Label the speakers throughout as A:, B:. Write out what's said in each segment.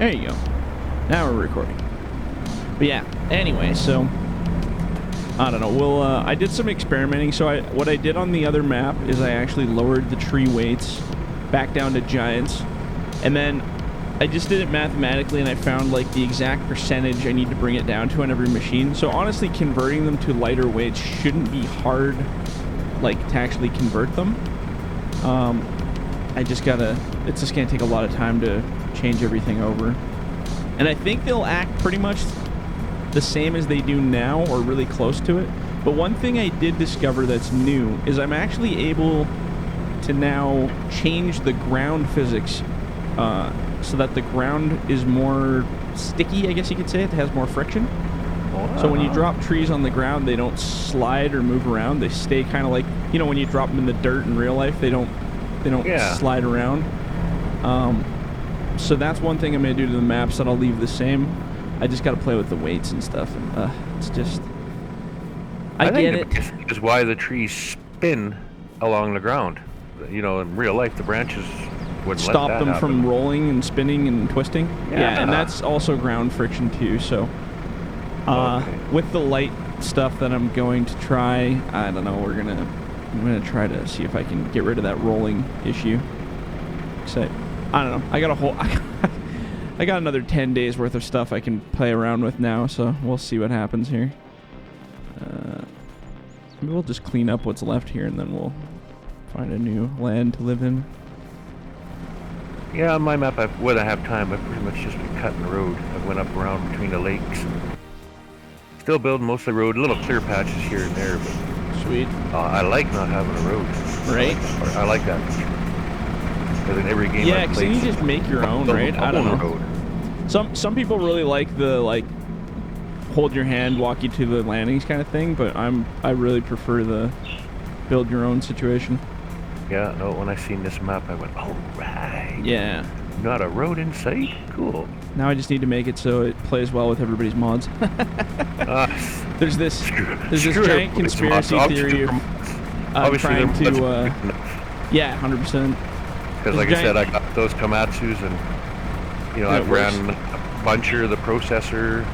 A: There you go. Now we're recording. But yeah, anyway, so I don't know. I did some experimenting. So what I did on the other map is I actually lowered the tree weights back down to giants, and then I just did it mathematically, and I found like the exact percentage I need to bring it down to on every machine. So honestly, converting them to lighter weights shouldn't be hard, like to actually convert them. It's just gonna take a lot of time to change everything over. And I think they'll act pretty much the same as they do now, or really close to it. But one thing I did discover that's new is I'm actually able to now change the ground physics so that the ground is more sticky, I guess you could say. It has more friction. Wow. So when you drop trees on the ground, they don't slide or move around. They stay kind of like, you know, when you drop them in the dirt in real life, they don't slide around. So that's one thing I'm going to do to the maps that I'll leave the same. I just got to play with the weights and stuff. And, it's just... I get it.
B: Is why the trees spin along the ground. You know, in real life, the branches wouldn't
A: stop
B: let that
A: them
B: happen.
A: from rolling and spinning and twisting.
B: Yeah,
A: and that's also ground friction too. So, with the light stuff that I'm going to try, I don't know. I'm gonna try to see if I can get rid of that rolling issue. So, I don't know. I got another 10 days worth of stuff I can play around with now. So we'll see what happens here. Maybe we'll just clean up what's left here, and then we'll find a new land to live in.
B: Yeah, on my map, when I have time, I've pretty much just been cutting the road. I went up around between the lakes. Still building most of the road, little clear patches here and there, but
A: sweet.
B: I like not having a road.
A: Right.
B: I like that. Because in every game
A: yeah, because you just make your own, right? I don't know.
B: Road.
A: Some people really like the hold your hand, walk you to the landings kind of thing, but I really prefer the build your own situation.
B: Yeah, no, when I seen this map, I went, all right.
A: Yeah.
B: Not a road in sight? Cool.
A: Now I just need to make it so it plays well with everybody's mods. There's this giant conspiracy theory of trying to... yeah, 100%.
B: Because like I said, I got those Komatsus, and, you know, I've ran a buncher, the processor.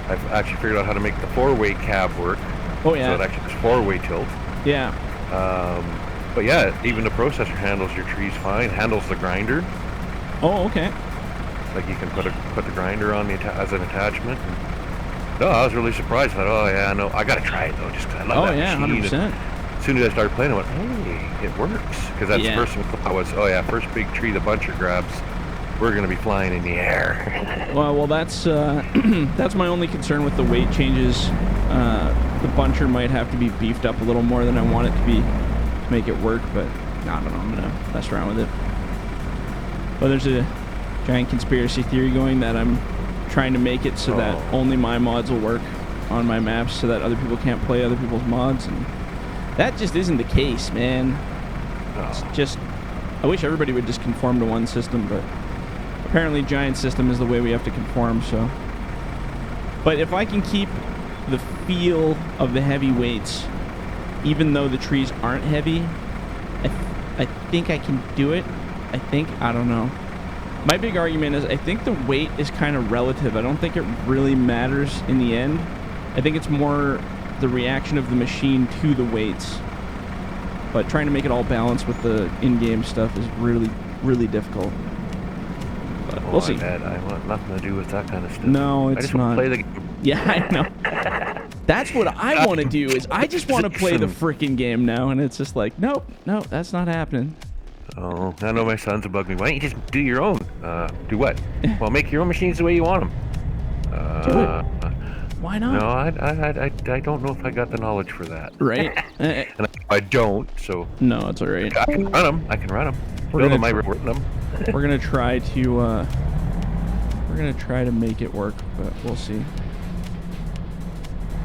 B: I've actually figured out how to make the four-way cab work.
A: Oh, yeah.
B: So it actually is four-way tilt.
A: Yeah.
B: But yeah, even the processor handles your trees fine, handles the grinder.
A: Oh, okay.
B: Like you can put the grinder on as an attachment. And, no, I was really surprised. I thought, oh yeah, no, I gotta try it though, just 'cause I love that machine.
A: 100%.
B: And as soon as I started playing, I went, hey, it works. Because that's the first thing I was, oh yeah, first big tree the buncher grabs, we're gonna be flying in the air.
A: well, that's that's my only concern with the weight changes. The buncher might have to be beefed up a little more than I want it to be to make it work, but I don't know, I'm gonna mess around with it. But there's a giant conspiracy theory going that I'm trying to make it so that only my mods will work on my maps, so that other people can't play other people's mods, and that just isn't the case, man. It's just, I wish everybody would just conform to one system, but apparently giant system is the way we have to conform. So, but if I can keep the feel of the heavy weights, even though the trees aren't heavy, I think I can do it. I don't know. My big argument is I think the weight is kind of relative. I don't think it really matters in the end. I think it's more the reaction of the machine to the weights. But trying to make it all balanced with the in-game stuff is really, really difficult. But we'll see.
B: I want nothing to do with that kind of stuff.
A: No, it's
B: I just
A: not.
B: want to play the game.
A: Yeah, I know. That's what I want to do, is I just want to play the freaking game now, and it's just like, nope, that's not happening.
B: Oh, I know my sons will bug me. Why don't you just do your own? Do what? Well, make your own machines the way you want them.
A: Do it. Why not?
B: No, I don't know if I got the knowledge for that.
A: Right.
B: And I don't, so...
A: No, it's all right.
B: I can run them. We're
A: gonna try to make it work, but we'll see.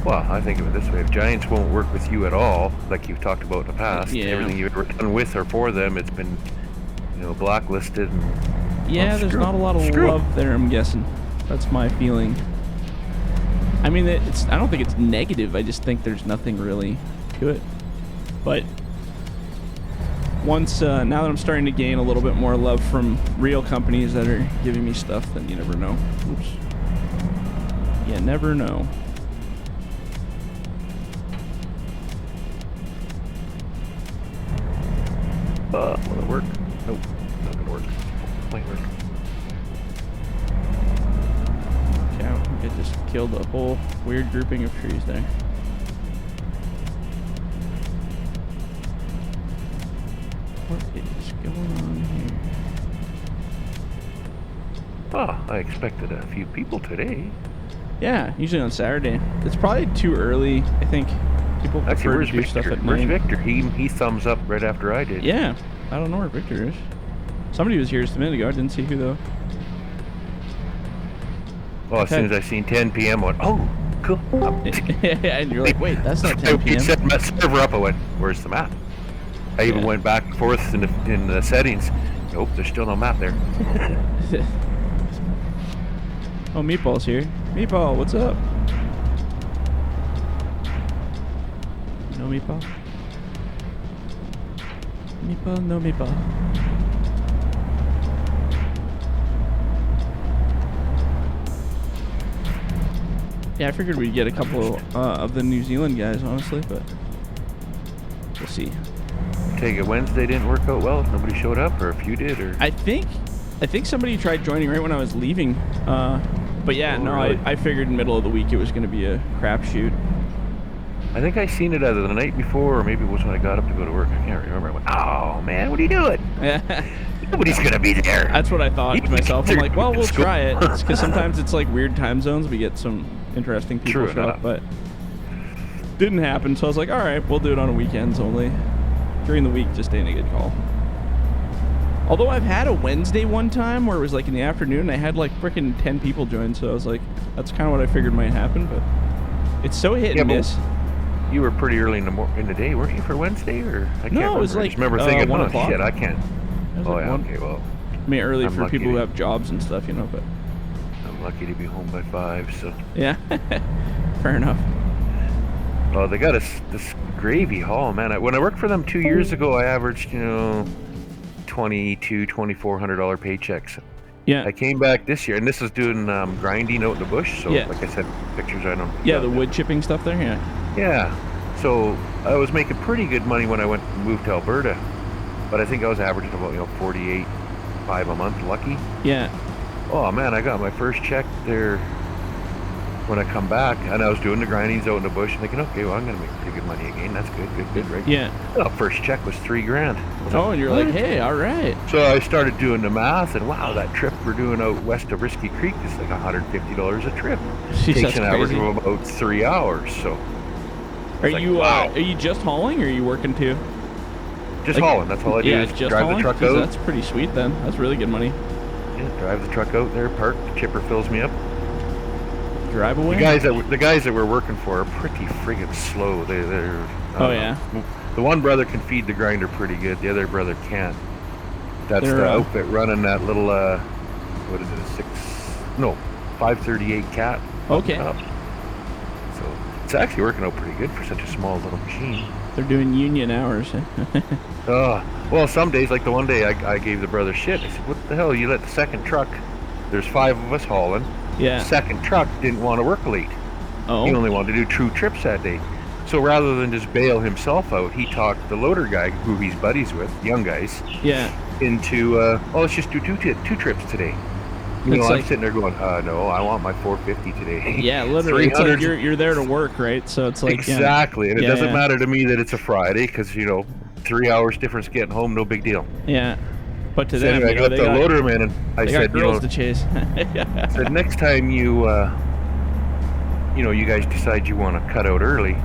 B: Well, I think of it this way: if giants won't work with you at all, like you've talked about in the past, everything you've ever done with or for them, it's been, you know, blacklisted. And,
A: yeah, there's not a lot of love there, I'm guessing. That's my feeling. I mean, I don't think it's negative. I just think there's nothing really to it. But once now that I'm starting to gain a little bit more love from real companies that are giving me stuff, then you never know. Oops. You never know.
B: Will it work? Nope, not gonna work. Might work.
A: Yeah, it just killed a whole weird grouping of trees there. What is going on here?
B: Oh, I expected a few people today.
A: Yeah, usually on Saturday. It's probably too early. I think people prefer to do stuff at
B: Where's
A: night.
B: Victor? He thumbs up right after I did.
A: Yeah, I don't know where Victor is. Somebody was here just a minute ago. I didn't see who though.
B: Well, as soon as I seen 10 p.m., I went, oh, cool.
A: And you're like, wait, that's not 10 p.m.
B: He set my server up. I went, where's the map? I even went back and forth in the settings. Nope, there's still no map there.
A: Oh, Meatball's here. Meatball, what's up? No Meatball? Meatball, no Meatball. Yeah, I figured we'd get a couple of the New Zealand guys, honestly, but we'll see.
B: Take it Wednesday didn't work out well. Nobody showed up, or if you did, or
A: I think somebody tried joining right when I was leaving. But yeah, no,
B: really?
A: I figured in the middle of the week it was going to be a crapshoot.
B: I think I seen it either the night before, or maybe it was when I got up to go to work. I can't remember. I went, oh man, what are you doing? Nobody's gonna be there.
A: That's what I thought to myself. I'm like, well, we'll try it, because sometimes it's like weird time zones. We get some interesting people show up, but didn't happen. So I was like, all right, we'll do it on the weekends only. During the week, just ain't a good call. Although I've had a Wednesday one time where it was like in the afternoon, I had like freaking 10 people join. So I was like, that's kind of what I figured might happen, but it's so hit and miss.
B: You were pretty early in the day, weren't you, for Wednesday? Or I can't remember.
A: It was like
B: I just remember thinking,
A: 1
B: oh
A: o'clock.
B: shit, I can't. Oh
A: like
B: yeah,
A: 1.
B: okay, well.
A: I mean, early
B: I'm
A: for
B: lucky
A: people who have jobs and stuff, you know, but.
B: I'm lucky to be home by 5, so.
A: Yeah, fair enough.
B: Oh, they got this gravy haul, man. When I worked for them 2 years ago, I averaged, $2,200, $2,400 paychecks.
A: Yeah.
B: I came back this year, and this is doing grinding out in the bush. So, like I said, pictures I don't.
A: Yeah, the wood chipping stuff there. Yeah.
B: Yeah. So I was making pretty good money when I moved to Alberta, but I think I was averaging about $48,500 a month, lucky.
A: Yeah.
B: Oh man, I got my first check there when I come back, and I was doing the grindings out in the bush, thinking, okay, well I'm gonna make pretty good money again. That's good, right?
A: Yeah.
B: Well, first check was $3,000.
A: Oh, and you're like, hey, all right.
B: So I started doing the math, and wow, that trip we're doing out west of Risky Creek is like $150 a trip.
A: Jeez,
B: Takes an average
A: crazy.
B: of about 3 hours. So.
A: Are you just hauling, or are you working too?
B: Just hauling. That's all I do.
A: Yeah,
B: is
A: just
B: drive
A: hauling?
B: the truck
A: Jeez,
B: out.
A: That's pretty sweet then. That's really good money.
B: Yeah, drive the truck out there, park. The chipper fills me up.
A: Drive away.
B: The guys that we're working for are pretty friggin' slow. They're.
A: Yeah.
B: The one brother can feed the grinder pretty good. The other brother can't. That's the outfit running that little. What is it? 538 cat.
A: Okay.
B: So it's actually working out pretty good for such a small little machine.
A: They're doing union hours.
B: Well, some days, like the one day I gave the brother shit. I said, what the hell? You let the second truck, there's 5 of us hauling.
A: Yeah.
B: Second truck didn't want to work late.
A: Oh.
B: He only wanted to do true trips that day. So rather than just bail himself out, he talked the loader guy, who he's buddies with, young guys, into, let's just do two trips today. I'm sitting there going, no, I want my 450 today.
A: Yeah, literally. It's like you're there to work, right? So it's like
B: exactly, and it doesn't matter to me that it's a Friday, because 3 hours difference getting home, no big deal.
A: Yeah, but to
B: so
A: them,
B: anyway, I got the loader man, and I said,
A: got girls to chase.
B: I said, next time you guys decide you want to cut out early,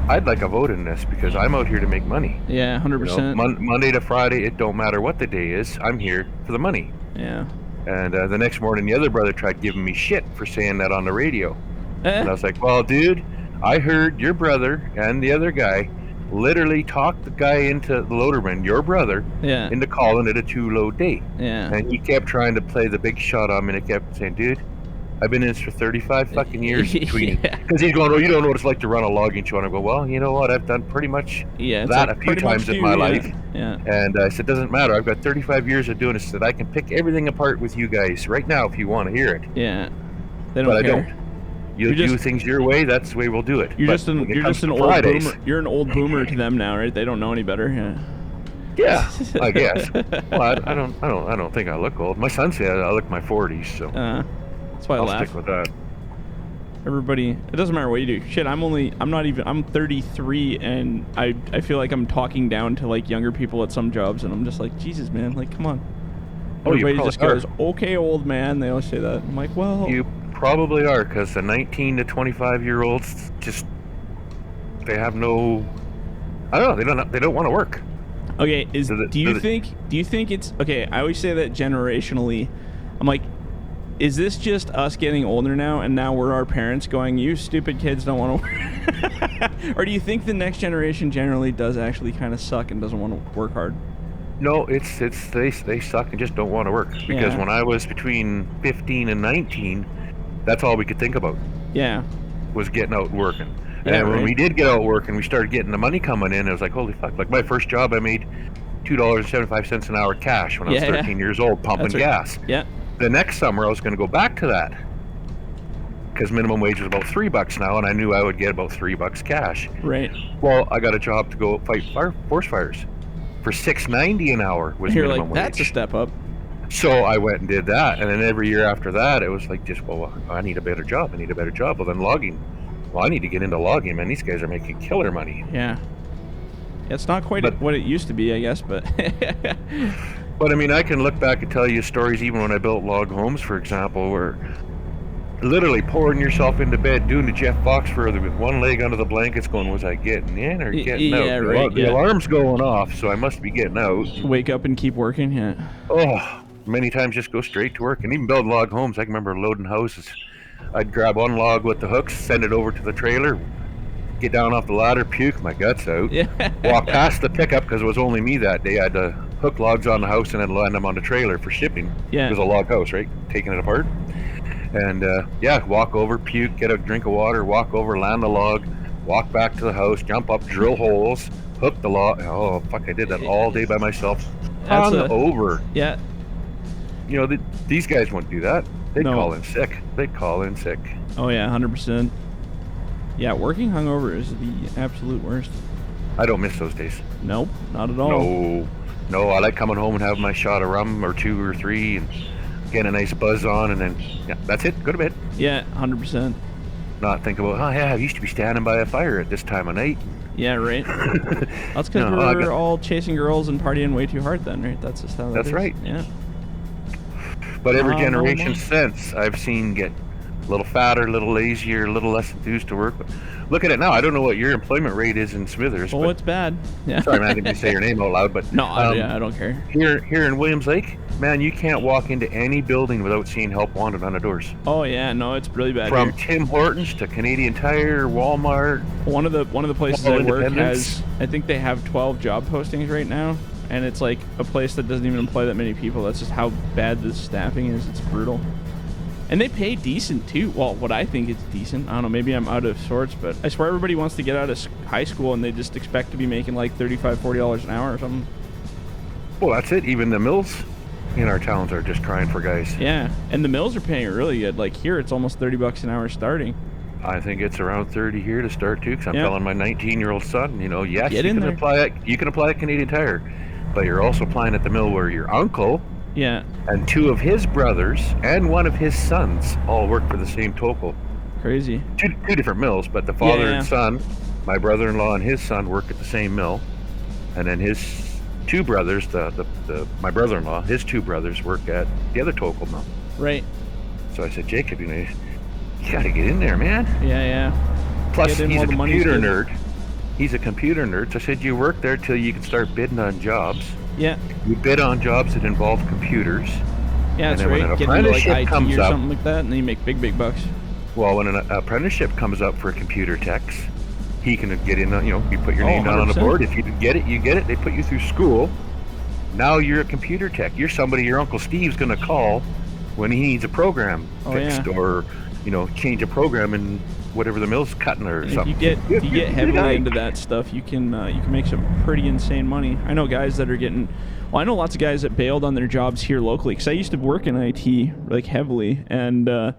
B: I'd like a vote in this, because I'm out here to make money.
A: Yeah, 100%.
B: Monday to Friday, it don't matter what the day is. I'm here for the money.
A: Yeah.
B: And the next morning, the other brother tried giving me shit for saying that on the radio. And I was like, well, dude, I heard your brother and the other guy literally talked the guy into the loaderman, your brother, into calling it a 2-load day.
A: Yeah.
B: And he kept trying to play the big shot on me, and I kept saying, dude, I've been in this for 35 fucking years between.
A: Yeah.
B: Because he's going, oh, you don't know what it's like to run a logging show. And I go, well, you know what? I've done pretty much that a few times in my life.
A: Yeah.
B: And I said, doesn't matter. I've got 35 years of doing this. That I can pick everything apart with you guys right now if you want to hear it.
A: Yeah. They don't care.
B: I don't. You do things your way. That's the way we'll do it.
A: You're just an old boomer. You're an old boomer to them now, right? They don't know any better. Yeah.
B: Yeah, I guess. Well, I don't think I look old. My son said I look my 40s, so
A: that's why
B: I'll
A: laugh.
B: stick with that.
A: Everybody, it doesn't matter what you do. Shit, I'm 33, and I feel like I'm talking down to like younger people at some jobs, and I'm just like, Jesus, man, like, come on. Everybody just goes, okay, old man. They always say that. I'm like, well,
B: you probably are, because the 19 to 25-year-olds just they have no. I don't know. They don't want to work.
A: Okay, do you think it's okay? I always say that generationally. I'm like, is this just us getting older now, and now we're our parents going, "You stupid kids don't want to work," or do you think the next generation generally does actually kind of suck and doesn't want to work hard?
B: No, it's they suck and just don't want to work. Because when I was between 15 and 19, that's all we could think about. Yeah, was getting out and working. Yeah, and when we did get out working, we started getting the money coming in. It was like, holy fuck! Like my first job, I made $2.75 an hour cash when I was 13 years old, pumping gas. Yeah. The next summer, I was going to go back to that because minimum wage was about $3 now, and I knew I would get about $3 cash. Right. Well, I got a job to go fight forest fires for $6.90 an hour was minimum wage.
A: That's a step up.
B: So I went and did that, and then every year after that, it was like just, well, I need a better job. Well, then logging. Well, I need to get into logging, man. These guys are making killer money. Yeah. It's not quite what it used to be, I guess, but... But, I mean, I can look back and tell you stories even when I built log homes, for example, where literally pouring yourself into bed, doing the Jeff Foxworthy with one leg under the blankets going, was I getting in or getting out? Yeah, right. The alarm's going off, so I must be getting out.
A: Wake up and keep working, yeah.
B: Oh, many times just go straight to work. And even building log homes, I can remember loading houses. I'd grab one log with the hooks, send it over to the trailer, get down off the ladder, puke my guts out, walk past the pickup because it was only me that day. I had to hook logs on the house and then land them on the trailer for shipping. Yeah. It was a log house, right? Taking it apart. And walk over, puke, get a drink of water, walk over, land the log, walk back to the house, jump up, drill holes, hook the log. Oh, fuck, I did that all day by myself. Over. Yeah. You know, these guys won't do that. They'd call in sick. Oh, yeah, 100%. Yeah, working hungover is the absolute worst. I don't miss those days. Nope, not at all. No, I like coming home and having my shot of rum or 2 or 3 and getting a nice buzz on, and then, that's it. Go to bed. Yeah, 100%. Not think about, I used to be standing by a fire at this time of night. Yeah, right. That's because we're all chasing girls and partying way too hard then, right? That's just how that is. That's right. Yeah. But every generation since, I've seen get a little fatter, a little lazier, a little less enthused to work. But look at it now. I don't know what your employment rate is in Smithers. Oh, it's bad. Yeah. Sorry, man, I didn't say your name out loud, but no, I don't care. Here in Williams Lake, man, you can't walk into any building without seeing help wanted on the doors. Oh yeah, no, it's really bad. From here. Tim Hortons to Canadian Tire, Walmart. One of the places I work has, I think they have 12 job postings right now. And it's like a place that doesn't even employ that many people. That's just how bad the staffing is. It's brutal. And they pay decent too. Well, what I think is decent. I don't know, maybe I'm out of sorts, but I swear everybody wants to get out of high school and they just expect to be making like $35, $40 an hour or something. Well, that's it. Even the mills in our towns are just crying for guys. Yeah, and the mills are paying really good. Like here, it's almost $30 an hour starting. I think it's around 30 here to start too, because I'm telling my 19-year-old son, yes, you can apply at Canadian Tire. But you're also applying at the mill where your uncle and 2 of his brothers and 1 of his sons all work for the same total. Crazy. Two different mills, but the father and son, my brother-in-law and his son work at the same mill. And then his 2 brothers, my brother-in-law, his 2 brothers work at the other total mill. Right. So I said, Jacob, you got to get in there, man. Yeah. Plus, he's a computer nerd. He's a computer nerd, so I said, you work there till you can start bidding on jobs. Yeah. You bid on jobs that involve computers. Yeah, that's right. When an apprenticeship comes up, something like that, and then you make big bucks. Well, when an apprenticeship comes up for computer techs, he can get in, you put your name down on the board. If you get it, you get it. They put you through school. Now you're a computer tech. You're somebody your Uncle Steve's going to call when he needs a program fixed,
A: yeah.
B: or change a program in whatever the mill's cutting or something.
A: If you get heavily into that stuff, you can make some pretty insane money. I know guys that are getting. Well, I know lots of guys that bailed on their jobs here locally, because I used to work in IT like heavily, and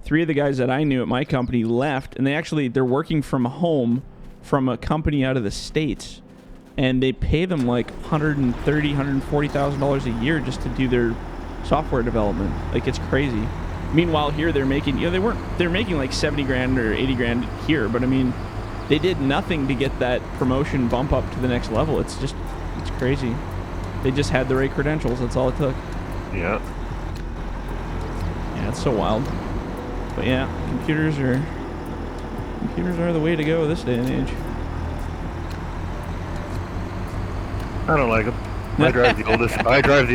A: 3 of the guys that I knew at my company left, and they're working from home from a company out of the States, and they pay them like $140,000 a year just to do their software development. Like, it's crazy. Meanwhile, here they're making, they're making like 70 grand or 80 grand here, but I mean, they did nothing to get that promotion bump up to the next level. It's crazy. They just had the right credentials. That's all it took.
B: Yeah.
A: Yeah, it's so wild. But yeah, computers are the way to go this day and age.
B: I don't like them. I drive the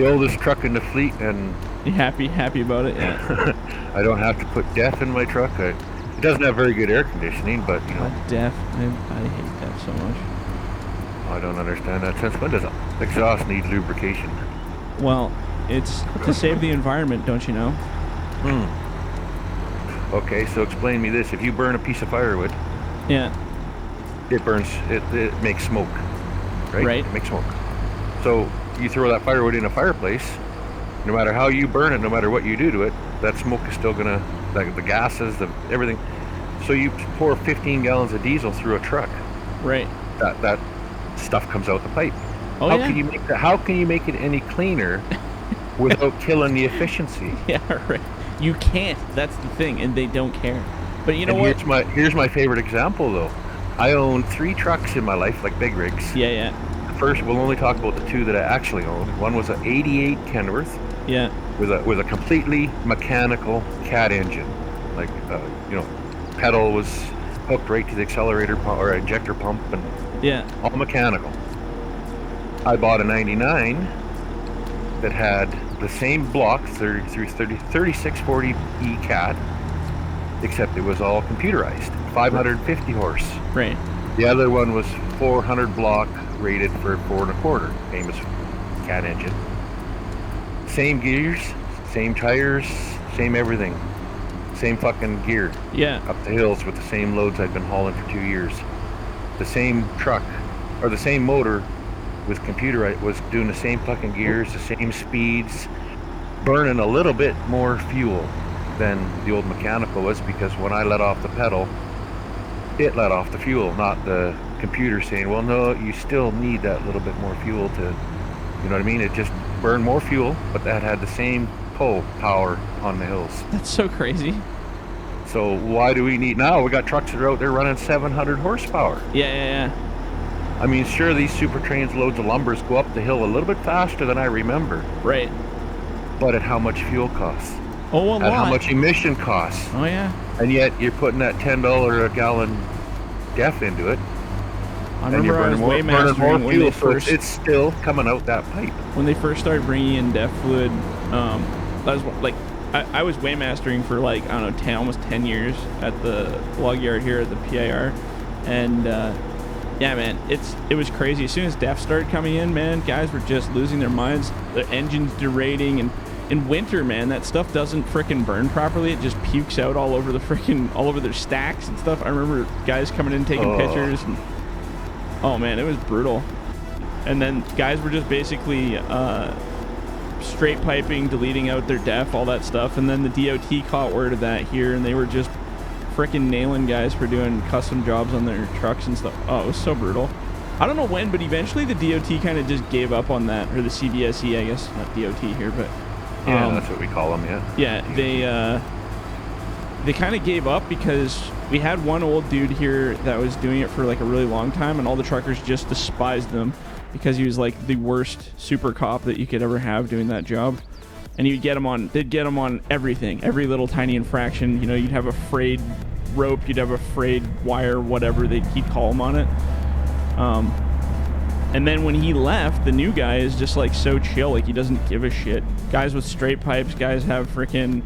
B: oldest truck in the fleet, and
A: you happy about it? Yeah.
B: I don't have to put DEF in my truck. It doesn't have very good air conditioning, but
A: DEF. I hate DEF so much.
B: I don't understand that. Since when does exhaust need lubrication?
A: Well, it's to save the environment, don't you know?
B: Okay, so explain me this: if you burn a piece of firewood,
A: yeah,
B: it burns. It makes smoke, right?
A: Right.
B: It makes smoke. So you throw that firewood in a fireplace. No matter how you burn it, no matter what you do to it, that smoke is still gonna, the gases, everything. So you pour 15 gallons of diesel through a truck.
A: Right.
B: That stuff comes out the pipe.
A: Oh,
B: how can you make that? How can you make it any cleaner without killing the efficiency?
A: Yeah, right. You can't. That's the thing, and they don't care. But you know what?
B: Here's my favorite example, though. I own 3 trucks in my life, like big rigs.
A: Yeah.
B: First, we'll only talk about the 2 that I actually own. One was an '88 Kenworth.
A: Yeah.
B: With a completely mechanical cat engine, like pedal was hooked right to the accelerator or injector pump, and all mechanical. I bought a '99 that had the same block, 3640E cat, except it was all computerized, 550 horse.
A: Right.
B: The other one was 400 block, rated for 4 1/4, famous cat engine. Same gears, same tires, same everything. Same fucking gear.
A: Yeah.
B: Up the hills with the same loads I've been hauling for 2 years. The same truck, or the same motor with computer, was doing the same fucking gears, the same speeds, burning a little bit more fuel than the old mechanical was, because when I let off the pedal, it let off the fuel, not the computer saying, well, no, you still need that little bit more fuel to, you know what I mean? It just burned more fuel, but that had the same pull power on the hills.
A: That's so crazy.
B: So why do we need, now we got trucks that are out there running 700 horsepower.
A: Yeah.
B: I mean, sure, these super trains loads of lumbers go up the hill a little bit faster than I remember.
A: Right.
B: But at how much fuel costs?
A: Oh, a lot.
B: At how much emission costs?
A: Oh, yeah.
B: And yet you're putting that $10 a gallon DEF into it.
A: I remember I was waymastering when they first...
B: It's still coming out that pipe.
A: When they first started bringing in DEF fluid, that was like, I was waymastering for like, I don't know, almost 10 years at the log yard here at the PIR. And yeah, man, it was crazy. As soon as DEF started coming in, man, guys were just losing their minds. Their engines derating, and in winter, man, that stuff doesn't frickin' burn properly. It just pukes out all over their stacks and stuff. I remember guys coming in taking pictures, and oh man, it was brutal. And then guys were just basically straight piping, deleting out their DEF, all that stuff. And then the DOT caught word of that here, and they were just frickin' nailing guys for doing custom jobs on their trucks and stuff. Oh, it was so brutal. I don't know when, but eventually the DOT kind of just gave up on that, or the CVSE, I guess, not DOT here, but
B: yeah, that's what we call them.
A: Yeah, they kind of gave up because we had one old dude here that was doing it for like a really long time, and all the truckers just despised him because he was like the worst super cop that you could ever have doing that job. And they'd get him on everything, every little tiny infraction. You know, you'd have a frayed rope, you'd have a frayed wire, whatever, he'd call him on it. And then when he left, the new guy is just like so chill, like he doesn't give a shit. Guys with straight pipes, guys have freaking...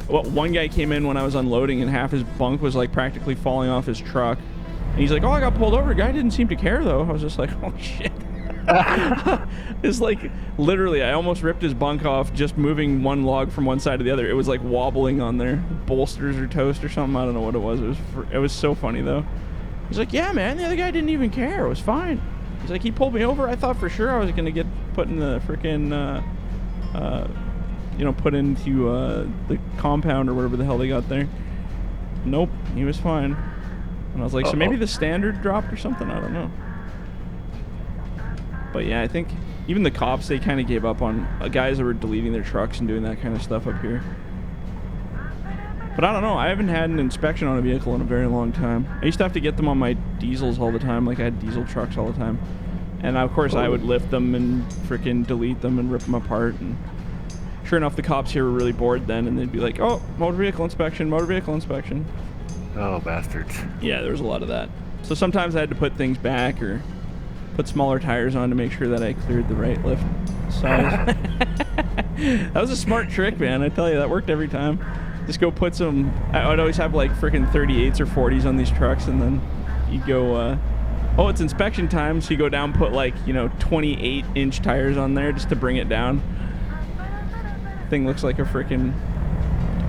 A: Well, one guy came in when I was unloading and half his bunk was like practically falling off his truck. And he's like, oh, I got pulled over. The guy didn't seem to care though. I was just like, oh shit. It's like, literally, I almost ripped his bunk off just moving one log from one side to the other. It was like wobbling on there. Bolsters or toast or something. I don't know what it was. It was so funny, though. He's like, yeah, man, the other guy didn't even care. It was fine. He's like, he pulled me over. I thought for sure I was going to get put in the freaking, put into the compound or whatever the hell they got there. Nope, he was fine. And I was like, so maybe the standard dropped or something? I don't know. But yeah, I think even the cops, they kind of gave up on guys that were deleting their trucks and doing that kind of stuff up here. But I don't know. I haven't had an inspection on a vehicle in a very long time. I used to have to get them on my diesels all the time. Like, I had diesel trucks all the time. And of course, I would lift them and freaking delete them and rip them apart. And sure enough, the cops here were really bored then. And they'd be like, oh, motor vehicle inspection, motor vehicle inspection.
B: Oh, bastards.
A: Yeah, there was a lot of that. So sometimes I had to put things back or put smaller tires on to make sure that I cleared the right lift size. That was a smart trick, man. I tell you, that worked every time. Just go put some... I would always have like freaking 38s or 40s on these trucks, and then you go... oh, it's inspection time, so you go down, put like, 28-inch tires on there just to bring it down. Thing looks like a freaking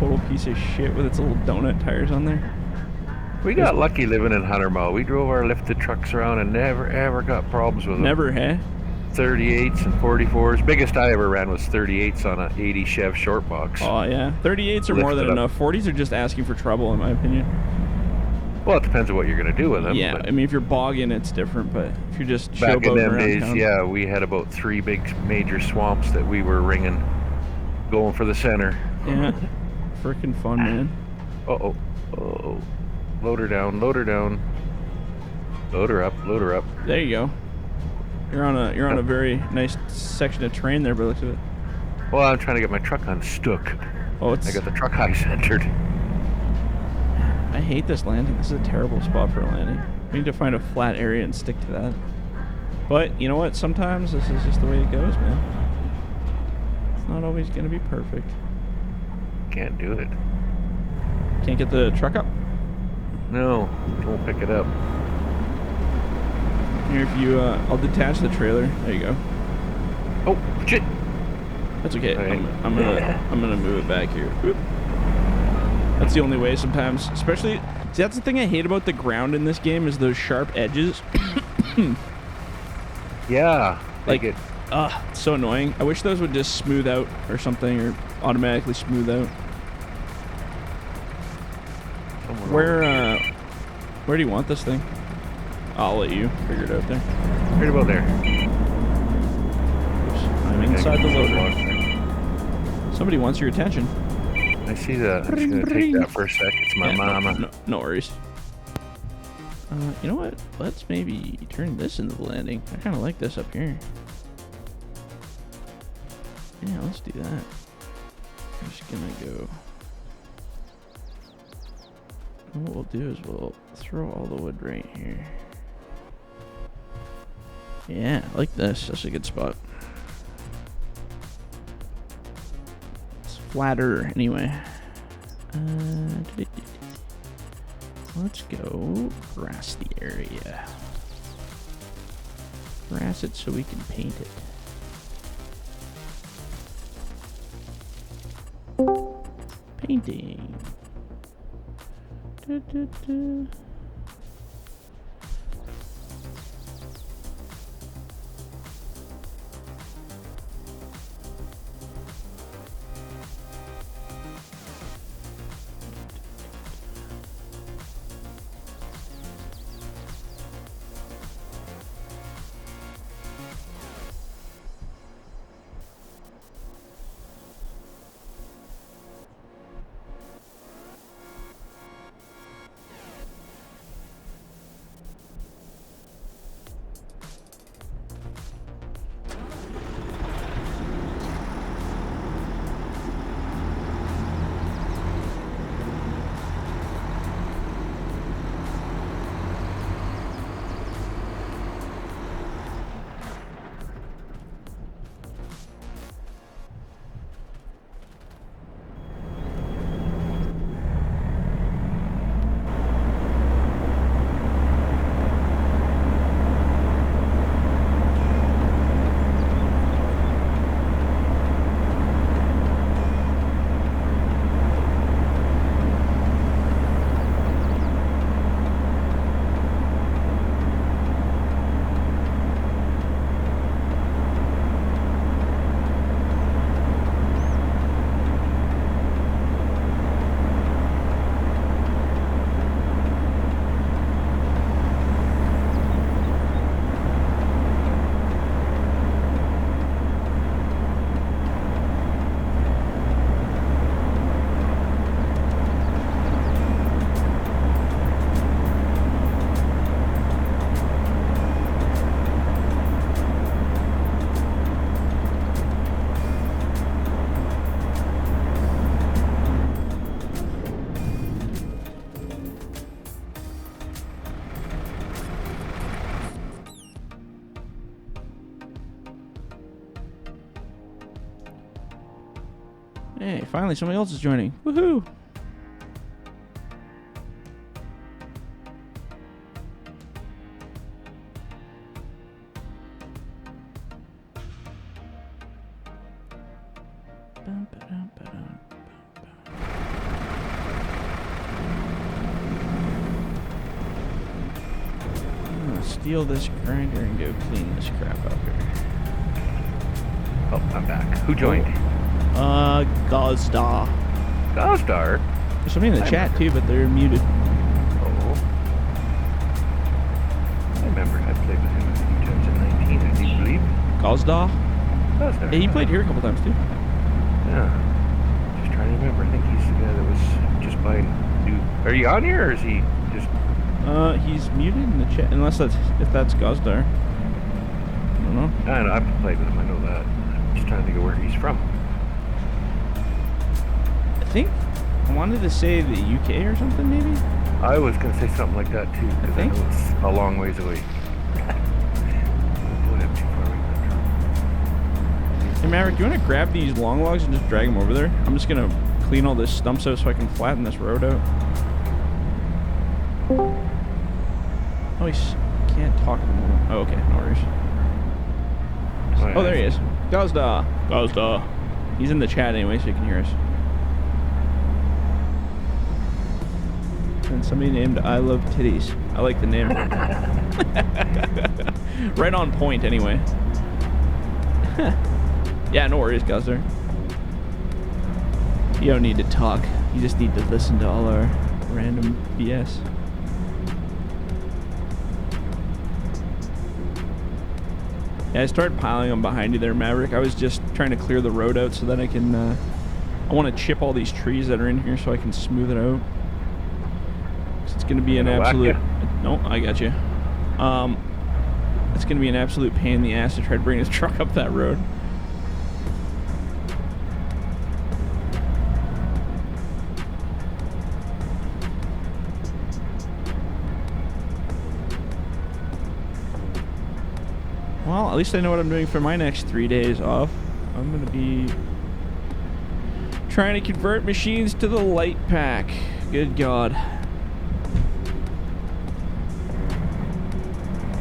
A: total piece of shit with its little donut tires on there.
B: We got lucky living in Hunter Mall. We drove our lifted trucks around and never ever got problems with them.
A: Never, hey?
B: 38s and 44s. Biggest I ever ran was 38s on a 80 Chev short box.
A: Oh yeah, 38s are more than enough. 40s are just asking for trouble, in my opinion.
B: Well, it depends on what you're going to do with them.
A: Yeah, I mean, if you're bogging, it's different, but if you're just
B: back in them
A: around
B: days,
A: town.
B: Yeah, we had about 3 big major swamps that we were ringing, going for the center.
A: Yeah, freaking fun, man.
B: Uh-oh. Uh-oh. Load her down, load her down. Load her up, load her up.
A: There you go. You're on a very nice section of terrain there, by the looks of it.
B: Well, I'm trying to get my truck unstuck.
A: Oh,
B: I got the truck high centered.
A: I hate this landing. This is a terrible spot for a landing. We need to find a flat area and stick to that. But you know what? Sometimes this is just the way it goes, man. It's not always going to be perfect.
B: Can't do it.
A: Can't get the truck up?
B: No, it won't pick it up.
A: Here, if you, I'll detach the trailer. There you go.
B: Oh, shit!
A: That's okay.
B: Right.
A: I'm gonna move it back here. Oop. That's the only way sometimes. Especially, see, that's the thing I hate about the ground in this game is those sharp edges.
B: Yeah.
A: Like it. It's so annoying. I wish those would just smooth out or something, or automatically smooth out. Where do you want this thing? I'll let you figure it out there.
B: Right about there.
A: Oops, I'm inside the loader. Somebody wants your attention.
B: I see that. I'm just going to take that for a sec. It's my mama.
A: No worries. You know what? Let's maybe turn this into the landing. I kind of like this up here. Yeah, let's do that. I'm just going to go... What we'll do is we'll throw all the wood right here. Yeah, I like this. That's a good spot. It's flatter anyway. Let's go grass the area. Grass it so we can paint it. Painting. Hey, finally somebody else is joining. Woohoo! I'm gonna steal this grinder and go clean this crap up here.
B: Oh, I'm back. Who joined?
A: Gozdar.
B: Gozdar?
A: There's somebody in the chat too, but they're muted.
B: Oh. I remember I played with him a few times in 19, I do believe.
A: Gozdar?
B: Gozdar.
A: Yeah, he played here a couple times too.
B: Yeah. Just trying to remember. I think he's the guy that was just buying new. Are you on here or is he just.
A: He's muted in the chat, unless if that's Gozdar. I don't know.
B: I know, I've played with him, I know that. I'm just trying to think of where he's from.
A: I think I wanted to say the UK or something, maybe?
B: I was going to say something like that too, because I know it's a long ways away.
A: Hey Maverick, do you want to grab these long logs and just drag them over there? I'm just going to clean all this stumps out so I can flatten this road out. Oh, he can't talk at the moment. Oh, okay, no worries. Oh, there he is. Gazda. Gazda. He's in the chat anyway, so you can hear us. And somebody named I Love Titties. I like the name. Right on point, anyway. Yeah, no worries, Gazda. You don't need to talk. You just need to listen to all our random BS. Yeah, I started piling them behind you there, Maverick. I was just trying to clear the road out so that I can, I want to chip all these trees that are in here so I can smooth it out. It's going to be an absolute... No, I got you. It's going to be an absolute pain in the ass to try to bring this truck up that road. Well, at least I know what I'm doing for my next 3 days off. I'm going to be trying to convert machines to the light pack. Good God.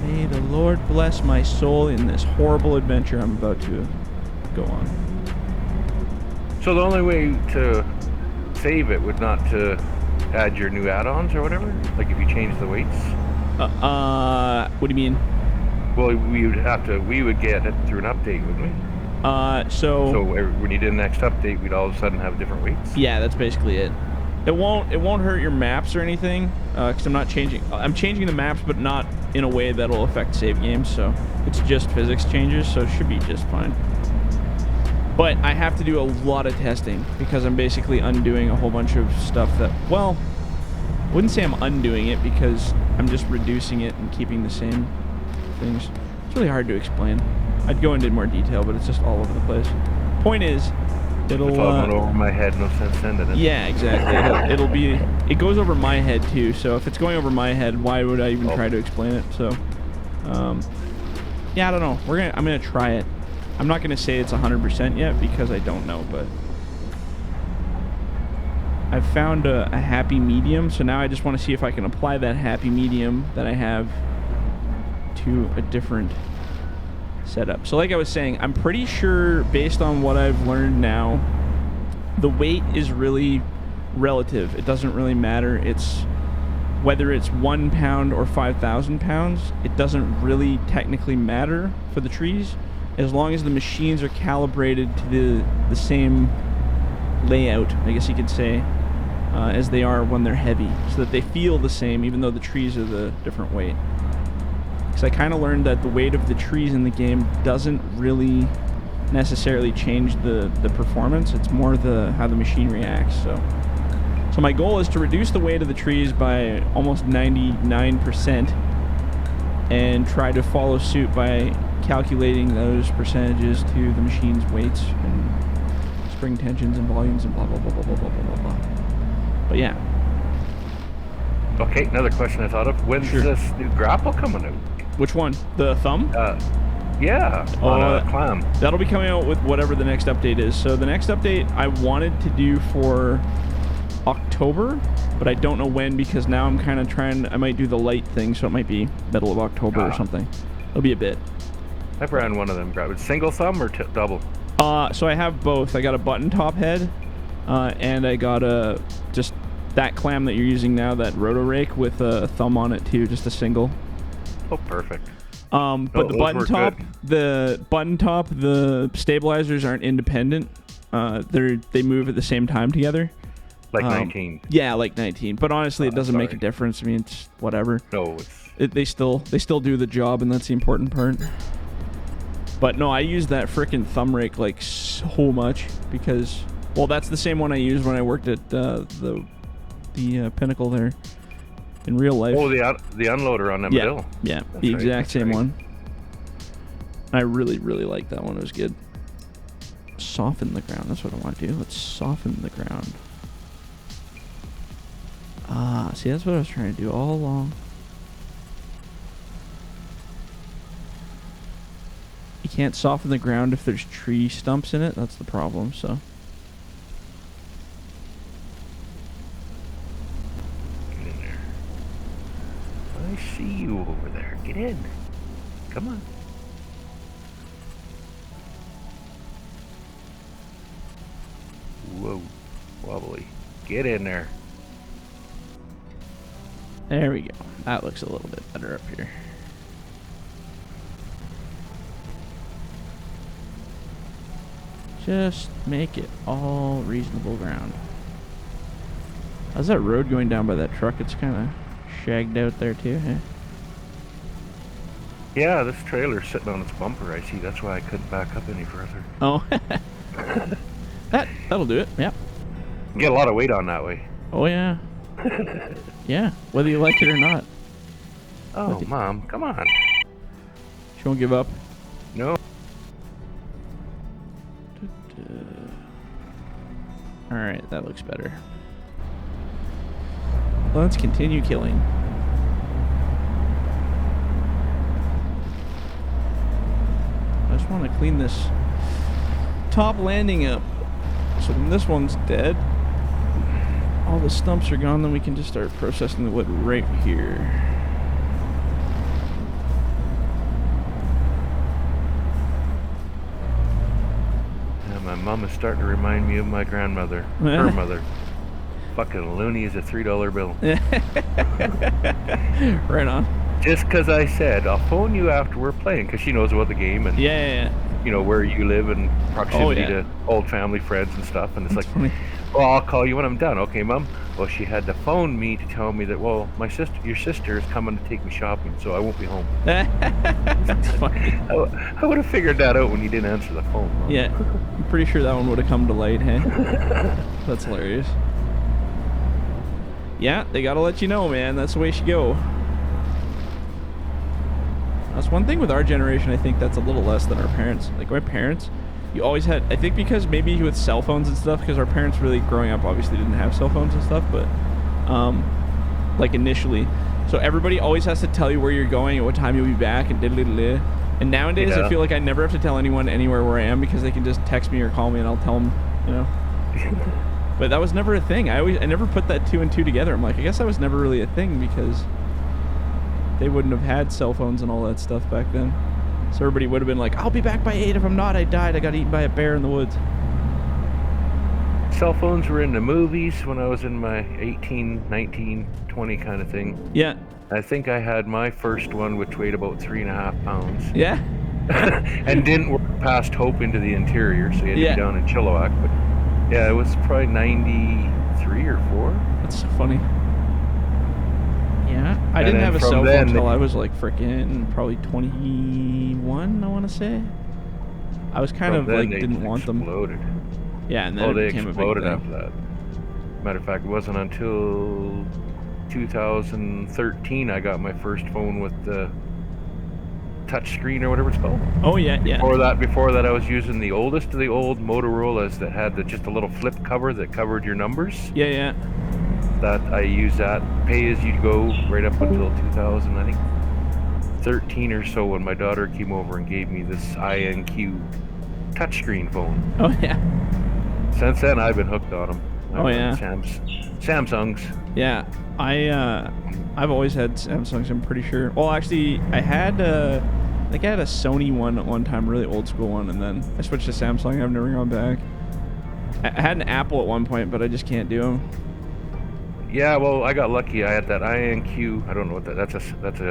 A: May the Lord bless my soul in this horrible adventure I'm about to go on.
B: So the only way to save it would not to add your new add-ons or whatever? Like if you change the weights?
A: What do you mean?
B: Well, we would get it through an update, wouldn't we? So when you did the next update, we'd all of a sudden have different weights?
A: Yeah, that's basically it. It won't hurt your maps or anything, because I'm changing the maps, but not in a way that'll affect save games, so it's just physics changes, so it should be just fine. But I have to do a lot of testing, because I'm basically undoing a whole bunch of stuff that, well, I wouldn't say I'm undoing it, because I'm just reducing it and keeping the same things. It's really hard to explain. I'd go into more detail, but it's just all over the place. Point is, it'll...
B: It's all going over my head, no sense sending it.
A: Yeah, exactly. It'll be... It goes over my head, too, so if it's going over my head, why would I even try to explain it? So, yeah, I don't know. I'm gonna try it. I'm not gonna say it's 100% yet, because I don't know, but... I've found a happy medium, so now I just want to see if I can apply that happy medium that I have to a different setup. So like I was saying, I'm pretty sure based on what I've learned now, the weight is really relative. It doesn't really matter. It's whether it's 1 pound or 5,000 pounds, it doesn't really technically matter for the trees, as long as the machines are calibrated to the same layout, I guess you could say, as they are when they're heavy, so that they feel the same even though the trees are the different weight. Because I kind of learned that the weight of the trees in the game doesn't really necessarily change the performance. It's more how the machine reacts. So my goal is to reduce the weight of the trees by almost 99% and try to follow suit by calculating those percentages to the machine's weights and spring tensions and volumes and blah blah blah blah blah blah blah blah. But yeah.
B: Okay, another question I thought of. When's this new grapple coming out?
A: Which one? The thumb?
B: Yeah, on a clam.
A: That'll be coming out with whatever the next update is. So the next update I wanted to do for October, but I don't know when, because now I'm kind of trying. I might do the light thing, so it might be middle of October or something. It'll be a bit.
B: I've ran one of them. Grab it. Single thumb or double?
A: So I have both. I got a button top head, and I got a just that clam that you're using now, that roto rake with a thumb on it too, just a single.
B: Oh, perfect.
A: But the button top, the stabilizers aren't independent. They move at the same time together.
B: Like 19.
A: Yeah, like 19. But honestly, it doesn't make a difference. I mean, it's whatever.
B: No,
A: they still do the job, and that's the important part. But no, I use that frickin' thumb rake like so much because, well, that's the same one I used when I worked at the Pinnacle there. In real life.
B: Oh, the unloader on Emmett.
A: Yeah, the exact same one. I really, really like that one. It was good. Soften the ground. That's what I want to do. Let's soften the ground. See, that's what I was trying to do all along. You can't soften the ground if there's tree stumps in it. That's the problem, so.
B: I see you over there. Get in. Come on. Whoa. Wobbly. Get in there.
A: There we go. That looks a little bit better up here. Just make it all reasonable ground. How's that road going down by that truck? It's kind of shagged out there too, huh?
B: Yeah, this trailer's sitting on its bumper, I see. That's why I couldn't back up any further.
A: Oh. That'll do it, yeah.
B: You get a lot of weight on that way.
A: Oh, yeah. Yeah, whether you like it or not.
B: Oh, Mom, come on.
A: She won't give up?
B: No.
A: Alright, that looks better. Let's continue killing. I just want to clean this top landing up. So when this one's dead, all the stumps are gone, then we can just start processing the wood right here.
B: Yeah, my mom is starting to remind me of my grandmother. Her mother. Fucking loony is a $3 bill.
A: Right on.
B: Just because I said, I'll phone you after we're playing, because she knows about the game and
A: yeah.
B: You know, where you live and proximity to old family friends and stuff. And it's
A: That's
B: like,
A: funny.
B: well, I'll call you when I'm done. Okay, Mom. Well, she had to phone me to tell me that, well, your sister is coming to take me shopping, so I won't be home.
A: That's funny.
B: I would have figured that out when you didn't answer the phone, Mom.
A: Yeah, I'm pretty sure that one would have come to light, hey? That's hilarious. Yeah, they gotta let you know, man. That's the way she go. That's one thing with our generation. I think that's a little less than our parents. Like my parents, you always had, I think because maybe with cell phones and stuff, because our parents really growing up obviously didn't have cell phones and stuff, but like initially. So everybody always has to tell you where you're going and what time you'll be back and diddly-diddly. And nowadays I feel like I never have to tell anyone anywhere where I am because they can just text me or call me and I'll tell them, you know. But that was never a thing. I never put that 2 and 2 together. I'm like, I guess that was never really a thing because they wouldn't have had cell phones and all that stuff back then. So everybody would have been like, I'll be back by 8. If I'm not, I died. I got eaten by a bear in the woods.
B: Cell phones were in the movies when I was in my 18, 19, 20 kind of thing.
A: Yeah.
B: I think I had my first one, which weighed about 3.5 pounds.
A: Yeah.
B: And didn't work past Hope into the interior, so you had to be down in Chilliwack. But yeah, it was probably 93 or 4.
A: That's so funny. Yeah, I didn't have a cell phone until I was like freaking probably 21, I want to say. I was kind of like didn't want them. Yeah, and then
B: they
A: it became
B: exploded
A: a big thing.
B: after that. Matter of fact, it wasn't until 2013 I got my first phone with the touch screen or whatever it's called.
A: Oh yeah, yeah.
B: Before that I was using the oldest of the old Motorola's that had just a little flip cover that covered your numbers.
A: Yeah, yeah. That
B: I used that pay as you go right up until 2013 13 or so when my daughter came over and gave me this INQ touchscreen phone.
A: Oh yeah.
B: Since then, I've been hooked on them.
A: Oh yeah.
B: Samsungs.
A: Yeah, I've always had Samsungs. I'm pretty sure. Well, actually, I had a Sony one at one time, really old school one, and then I switched to Samsung. I've never gone back. I had an Apple at one point, but I just can't do them.
B: Yeah, well, I got lucky. I had that INQ. I don't know what that's a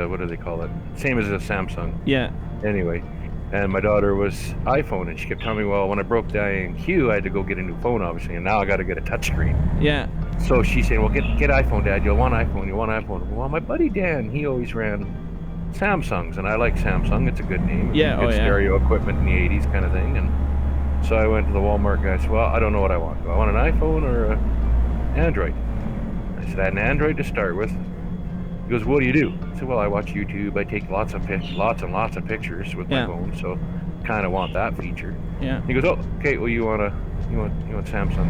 B: what do they call it? Same as a Samsung.
A: Yeah.
B: Anyway, and my daughter was iPhone, and she kept telling me, well, when I broke the INQ, I had to go get a new phone, obviously, and now I got to get a touchscreen.
A: Yeah.
B: So she's saying, well, get iPhone, Dad. You'll want iPhone. You want iPhone. Well, my buddy Dan, he always ran Samsungs, and I like Samsung. It's a good name.
A: Yeah.
B: Good stereo equipment in the 80s kind of thing. And so I went to the Walmart guy. I said, well, I don't know what I want. Do I want an iPhone or an Android? I said, I had an Android to start with. He goes, what do you do? I said, well, I watch YouTube. I take lots and lots of pictures with my phone, so kind of want that feature.
A: Yeah.
B: He goes, oh, okay. Well, you want Samsung?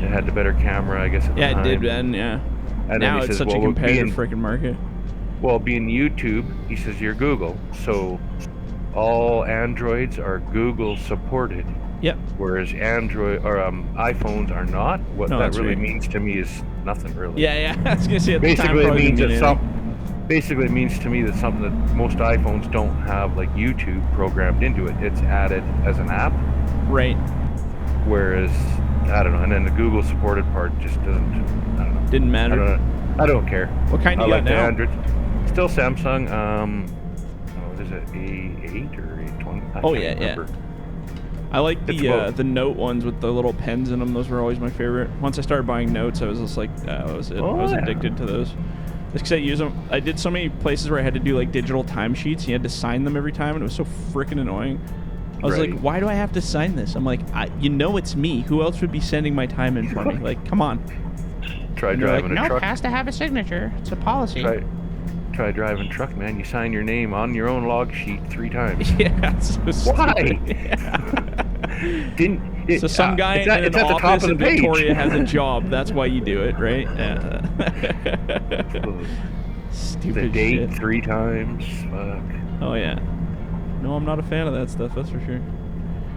B: It had the better camera, I guess. At the time.
A: It did then. Yeah.
B: And
A: now
B: then
A: it's such a competitive freaking market.
B: Well, being YouTube, he says you're Google, so all Androids are Google supported.
A: Yep.
B: Whereas Android or iPhones are not. What that really means to me is nothing really.
A: Yeah. I was gonna say
B: basically it means basically it means to me that something that most iPhones don't have, like YouTube programmed into it. It's added as an app.
A: Right.
B: Whereas I don't know, and then the Google supported part just doesn't. I don't know.
A: Didn't matter.
B: I don't care.
A: What kind do you got now?
B: Android. Still Samsung. What is it? A8 or A20?
A: Oh yeah. I like the Note ones with the little pens in them. Those were always my favorite. Once I started buying Notes, I was just like, that was it. I was addicted to those. Just because I use them. I did so many places where I had to do like digital timesheets. You had to sign them every time, and it was so freaking annoying. I was like, why do I have to sign this? I'm like, it's me. Who else would be sending my time in for me? Like, come on.
B: Try driving a truck.
A: Nope, has to have a signature. It's a policy.
B: Try driving a truck, man. You sign your name on your own log sheet 3 times.
A: Yeah, it's so
B: why?
A: So some guy in an office in Victoria has a job. That's why you do it, right? Stupid
B: the date
A: shit.
B: 3 times. Fuck.
A: Oh yeah. No, I'm not a fan of that stuff. That's for sure.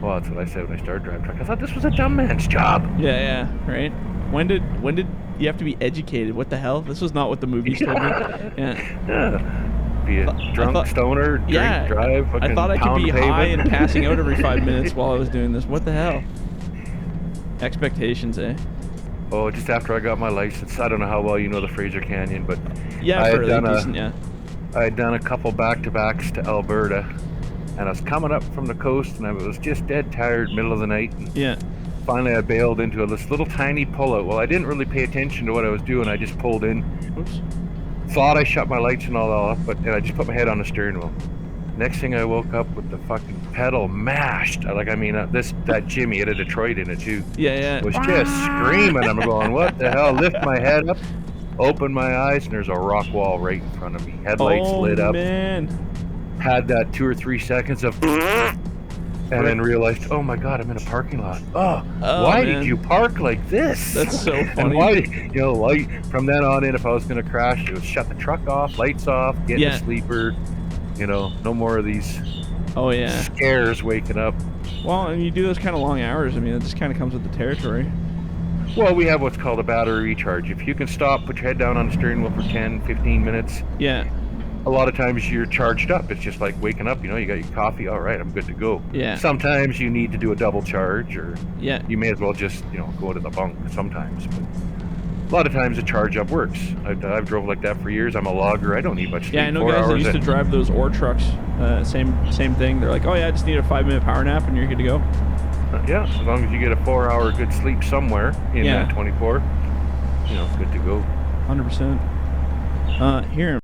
B: Well, that's what I said when I started driving truck. I thought this was a dumb man's job.
A: Yeah, right. When did you have to be educated? What the hell? This was not what the movies told me. Yeah.
B: Be a drunk stoner, drink, drive.
A: I thought I could be high and passing out every 5 minutes while I was doing this. What the hell? Expectations, eh?
B: Oh, just after I got my license. I don't know how well you know the Fraser Canyon, but
A: yeah,
B: I had done a couple back-to-backs to Alberta, and I was coming up from the coast, and I was just dead tired, middle of the night. And finally, I bailed into this little tiny pullout. Well, I didn't really pay attention to what I was doing. I just pulled in.
A: Oops.
B: Thought I shut my lights and all off, but I just put my head on the steering wheel. Next thing I woke up with the fucking pedal mashed. That Jimmy had a Detroit in it too.
A: Yeah.
B: Was just screaming. I'm going, what the hell? Lift my head up, open my eyes, and there's a rock wall right in front of me. Headlights lit up. Man. Had that 2 or 3 seconds of and then realized, oh my god, I'm in a parking lot. Why did you park like this?
A: That's so funny.
B: And why did, from then on in, if I was going to crash, it was shut the truck off, lights off, get a sleeper. No more of these scares waking up.
A: Well, and you do those kind of long hours. I mean, it just kind of comes with the territory.
B: Well, we have what's called a battery recharge. If you can stop, put your head down on the steering wheel for 10, 15 minutes.
A: Yeah.
B: A lot of times you're charged up. It's just like waking up, you got your coffee. All right, I'm good to go.
A: Yeah.
B: Sometimes you need to do a double charge, or you may as well just, go to the bunk sometimes. But a lot of times the charge up works. I've drove like that for years. I'm a logger. I don't need much sleep.
A: Yeah, I know guys that used to drive those ore trucks. Same thing. They're like, oh yeah, I just need a 5-minute power nap and you're good to go.
B: Yeah, as long as you get a 4-hour good sleep somewhere in that 24, good to go.
A: 100%. Here.